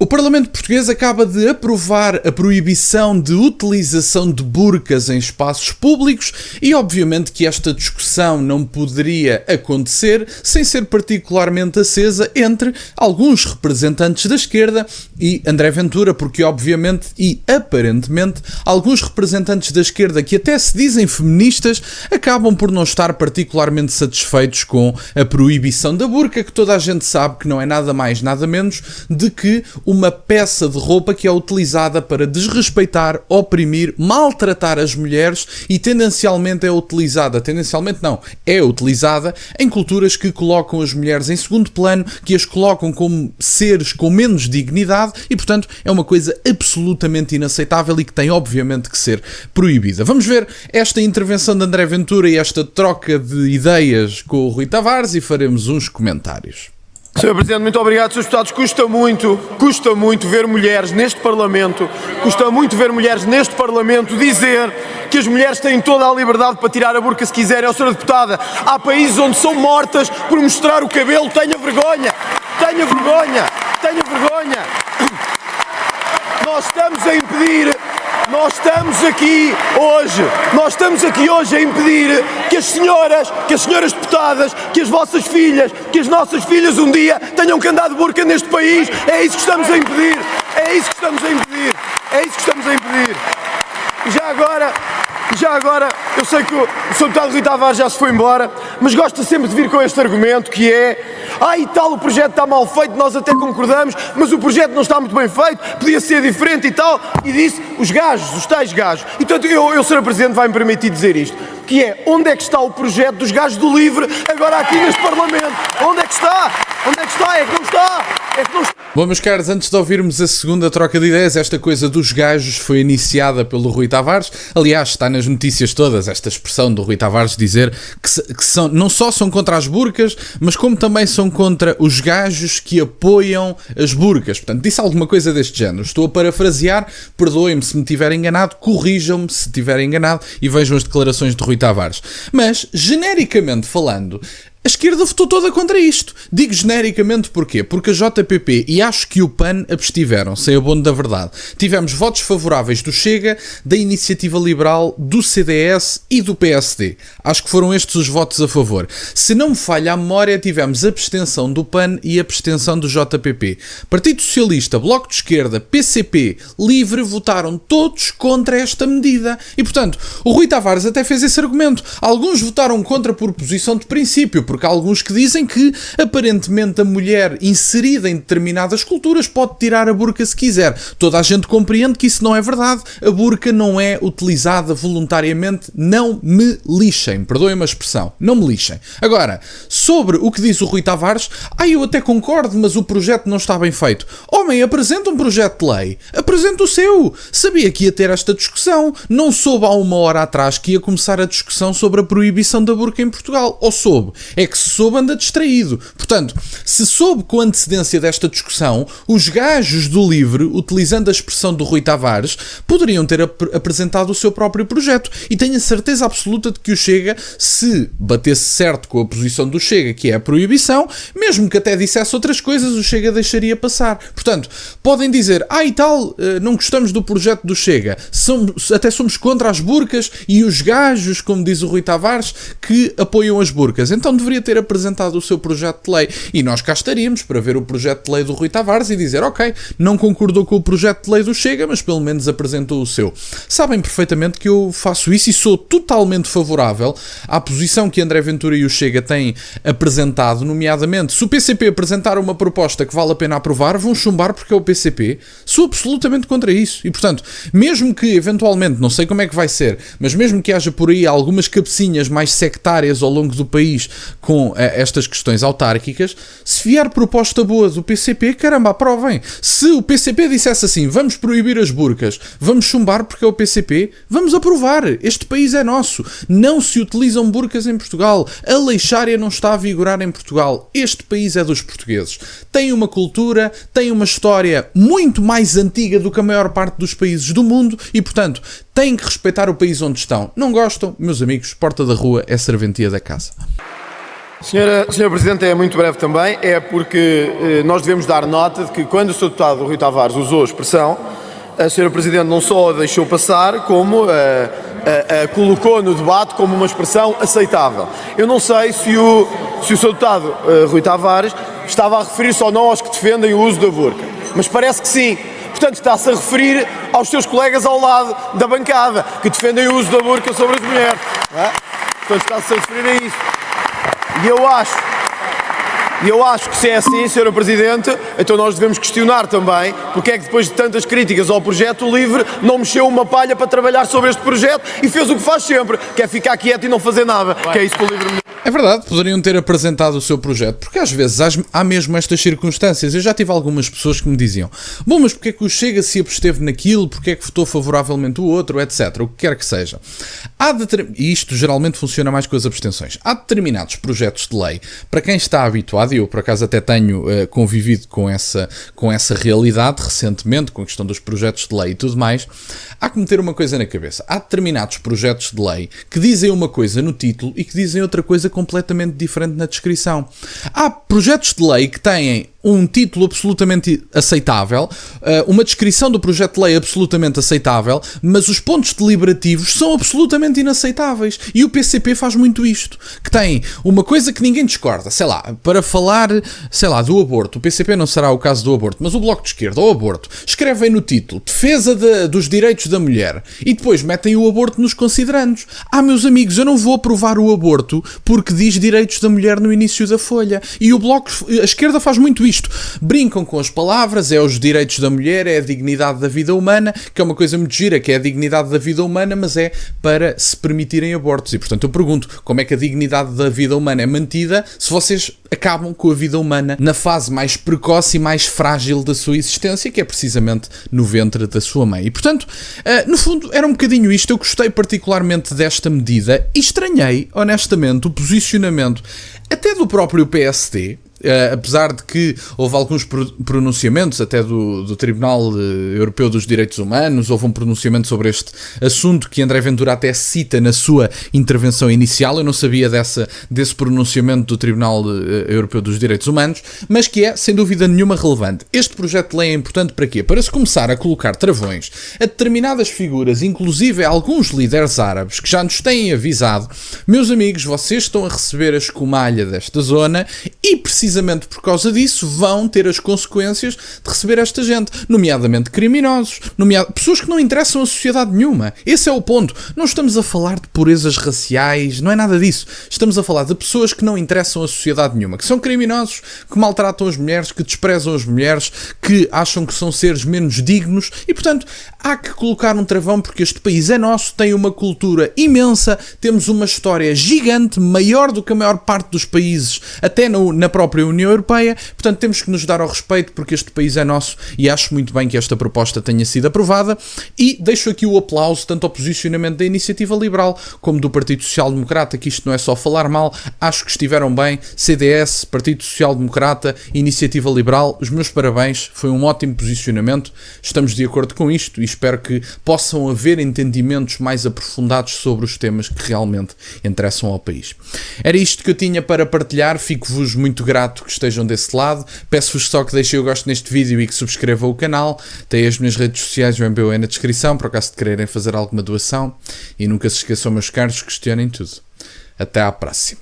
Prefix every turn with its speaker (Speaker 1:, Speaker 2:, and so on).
Speaker 1: O Parlamento Português acaba de aprovar a proibição de utilização de burcas em espaços públicos e obviamente que esta discussão não poderia acontecer sem ser particularmente acesa entre alguns representantes da esquerda e André Ventura, porque obviamente e aparentemente alguns representantes da esquerda que até se dizem feministas acabam por não estar particularmente satisfeitos com a proibição da burca, que toda a gente sabe que não é nada mais nada menos de que uma peça de roupa que é utilizada para desrespeitar, oprimir, maltratar as mulheres e tendencialmente é utilizada em culturas que colocam as mulheres em segundo plano, que as colocam como seres com menos dignidade e, portanto, é uma coisa absolutamente inaceitável e que tem, obviamente, que ser proibida. Vamos ver esta intervenção de André Ventura e esta troca de ideias com o Rui Tavares e faremos uns comentários.
Speaker 2: Sr. Presidente, muito obrigado. Srs. Deputados, custa muito ver mulheres neste Parlamento, dizer que as mulheres têm toda a liberdade para tirar a burca se quiserem. Ó, Sra. Deputada, há países onde são mortas por mostrar o cabelo. Tenha vergonha. Nós estamos aqui hoje a impedir que as senhoras deputadas, que as vossas filhas, que as nossas filhas um dia tenham que andar de burca neste país. É isso que estamos a impedir. E já agora, eu sei que o Sr. Deputado Rui Tavares já se foi embora, mas gosta sempre de vir com este argumento que é: e tal, o projeto está mal feito, nós até concordamos, mas o projeto não está muito bem feito, podia ser diferente e tal, e disse os tais gajos. E portanto, eu Sr. Presidente, vai-me permitir dizer isto, que é: onde é que está o projeto dos gajos do LIVRE agora aqui neste Parlamento? Onde é que está? É que não está.
Speaker 1: Bom, meus caros, antes de ouvirmos a segunda troca de ideias, esta coisa dos gajos foi iniciada pelo Rui Tavares. Aliás, está nas notícias todas esta expressão do Rui Tavares dizer que não só são contra as burcas, mas como também são contra os gajos que apoiam as burcas. Portanto, disse alguma coisa deste género. Estou a parafrasear, perdoem-me se me tiver enganado, corrijam-me se tiver enganado e vejam as declarações de Rui Tavares. Mas, genericamente falando, a esquerda votou toda contra isto. Digo genericamente porquê? Porque a JPP e acho que o PAN abstiveram-se, em abono da verdade. Tivemos votos favoráveis do Chega, da Iniciativa Liberal, do CDS e do PSD. Acho que foram estes os votos a favor. Se não me falha a memória, tivemos abstenção do PAN e abstenção do JPP. Partido Socialista, Bloco de Esquerda, PCP, LIVRE votaram todos contra esta medida. E, portanto, o Rui Tavares até fez esse argumento. Alguns votaram contra por posição de princípio, porque há alguns que dizem que, aparentemente, a mulher inserida em determinadas culturas pode tirar a burca se quiser. Toda a gente compreende que isso não é verdade. A burca não é utilizada voluntariamente. Não me lixem. Perdoem-me a expressão. Não me lixem. Agora, sobre o que diz o Rui Tavares, eu até concordo, mas o projeto não está bem feito. Homem, apresenta um projeto de lei. Apresenta o seu. Sabia que ia ter esta discussão. Não soube há uma hora atrás que ia começar a discussão sobre a proibição da burca em Portugal. Ou soube? É que se soube, anda distraído. Portanto, se soube com antecedência desta discussão, os gajos do LIVRE, utilizando a expressão do Rui Tavares, poderiam ter apresentado o seu próprio projeto. E tenho a certeza absoluta de que o Chega, se batesse certo com a posição do Chega, que é a proibição, mesmo que até dissesse outras coisas, o Chega deixaria passar. Portanto, podem dizer, e tal, não gostamos do projeto do Chega, até somos contra as burcas e os gajos, como diz o Rui Tavares, que apoiam as burcas. Então deveria ter apresentado o seu projeto de lei e nós cá estaríamos para ver o projeto de lei do Rui Tavares e dizer, ok, não concordou com o projeto de lei do Chega, mas pelo menos apresentou o seu. Sabem perfeitamente que eu faço isso e sou totalmente favorável à posição que André Ventura e o Chega têm apresentado, nomeadamente, se o PCP apresentar uma proposta que vale a pena aprovar, vão chumbar porque é o PCP. Sou absolutamente contra isso e, portanto, mesmo que eventualmente, não sei como é que vai ser, mas mesmo que haja por aí algumas cabecinhas mais sectárias ao longo do país com estas questões autárquicas, se vier proposta boa do PCP, caramba, aprovem. Se o PCP dissesse assim, vamos proibir as burcas, vamos chumbar porque é o PCP, vamos aprovar. Este país é nosso. Não se utilizam burcas em Portugal. A leixária não está a vigorar em Portugal. Este país é dos portugueses. Tem uma cultura, tem uma história muito mais antiga do que a maior parte dos países do mundo e, portanto, têm que respeitar o país onde estão. Não gostam? Meus amigos, porta da rua é serventia da casa.
Speaker 2: Senhora Presidente, é muito breve também, é porque nós devemos dar nota de que quando o Sr. Deputado Rui Tavares usou a expressão, a Senhora Presidente não só a deixou passar, como a colocou no debate como uma expressão aceitável. Eu não sei se o Sr. Deputado Rui Tavares estava a referir-se ou não aos que defendem o uso da burca, mas parece que sim. Portanto, está-se a referir aos seus colegas ao lado da bancada, que defendem o uso da burca sobre as mulheres. Não é? Portanto, está-se a referir a isso. E eu acho que se é assim, Sr. Presidente, então nós devemos questionar também porque é que depois de tantas críticas ao projeto LIVRE não mexeu uma palha para trabalhar sobre este projeto e fez o que faz sempre, que é ficar quieto e não fazer nada, que é isso que o LIVRE...
Speaker 1: É verdade, poderiam ter apresentado o seu projeto, porque às vezes há mesmo estas circunstâncias. Eu já tive algumas pessoas que me diziam: bom, mas porque é que o Chega se absteve naquilo, porque é que votou favoravelmente o outro, etc. O que quer que seja. E isto geralmente funciona mais com as abstenções. Há determinados projetos de lei, para quem está habituado, e eu por acaso até tenho convivido com essa realidade recentemente, com a questão dos projetos de lei e tudo mais, há que meter uma coisa na cabeça. Há determinados projetos de lei que dizem uma coisa no título e que dizem outra coisa completamente diferente na descrição. Há projetos de lei que têm um título absolutamente aceitável, uma descrição do projeto de lei absolutamente aceitável, mas os pontos deliberativos são absolutamente inaceitáveis. E o PCP faz muito isto, que tem uma coisa que ninguém discorda, sei lá, para falar, sei lá, do aborto. O PCP não será o caso do aborto, mas o Bloco de Esquerda, o aborto, escrevem no título defesa dos direitos da mulher e depois metem o aborto nos considerandos. Meus amigos, eu não vou aprovar o aborto porque diz direitos da mulher no início da folha. E o Bloco, a esquerda faz muito isto. Brincam com as palavras, é os direitos da mulher, é a dignidade da vida humana, que é uma coisa muito gira, que é a dignidade da vida humana, mas é para se permitirem abortos. E portanto eu pergunto, como é que a dignidade da vida humana é mantida se vocês acabam com a vida humana na fase mais precoce e mais frágil da sua existência, que é precisamente no ventre da sua mãe. E portanto, no fundo, era um bocadinho isto. Eu gostei particularmente desta medida e estranhei, honestamente, o posicionamento até do próprio PSD. Apesar de que houve alguns pronunciamentos até do Tribunal Europeu dos Direitos Humanos, houve um pronunciamento sobre este assunto que André Ventura até cita na sua intervenção inicial. Eu não sabia desse pronunciamento do Tribunal Europeu dos Direitos Humanos, mas que é, sem dúvida nenhuma, relevante. Este projeto de lei é importante para quê? Para se começar a colocar travões a determinadas figuras, inclusive a alguns líderes árabes que já nos têm avisado: meus amigos, vocês estão a receber a escumalha desta zona e precisamente por causa disso vão ter as consequências de receber esta gente, nomeadamente criminosos, pessoas que não interessam a sociedade nenhuma. Esse é o ponto. Não estamos a falar de purezas raciais, não é nada disso. Estamos a falar de pessoas que não interessam a sociedade nenhuma, que são criminosos, que maltratam as mulheres, que desprezam as mulheres, que acham que são seres menos dignos e, portanto, há que colocar um travão porque este país é nosso, tem uma cultura imensa, temos uma história gigante, maior do que a maior parte dos países, até na própria União Europeia, portanto temos que nos dar ao respeito porque este país é nosso e acho muito bem que esta proposta tenha sido aprovada e deixo aqui o aplauso tanto ao posicionamento da Iniciativa Liberal como do Partido Social Democrata, que isto não é só falar mal, acho que estiveram bem. CDS, Partido Social Democrata, Iniciativa Liberal, os meus parabéns, foi um ótimo posicionamento, estamos de acordo com isto e espero que possam haver entendimentos mais aprofundados sobre os temas que realmente interessam ao país. Era isto que eu tinha para partilhar, fico-vos muito grato que estejam desse lado, peço-vos só que deixem o gosto neste vídeo e que subscrevam o canal, tem as minhas redes sociais, o MBOE na descrição, por acaso de quererem fazer alguma doação, e nunca se esqueçam, meus caros, questionem tudo. Até à próxima.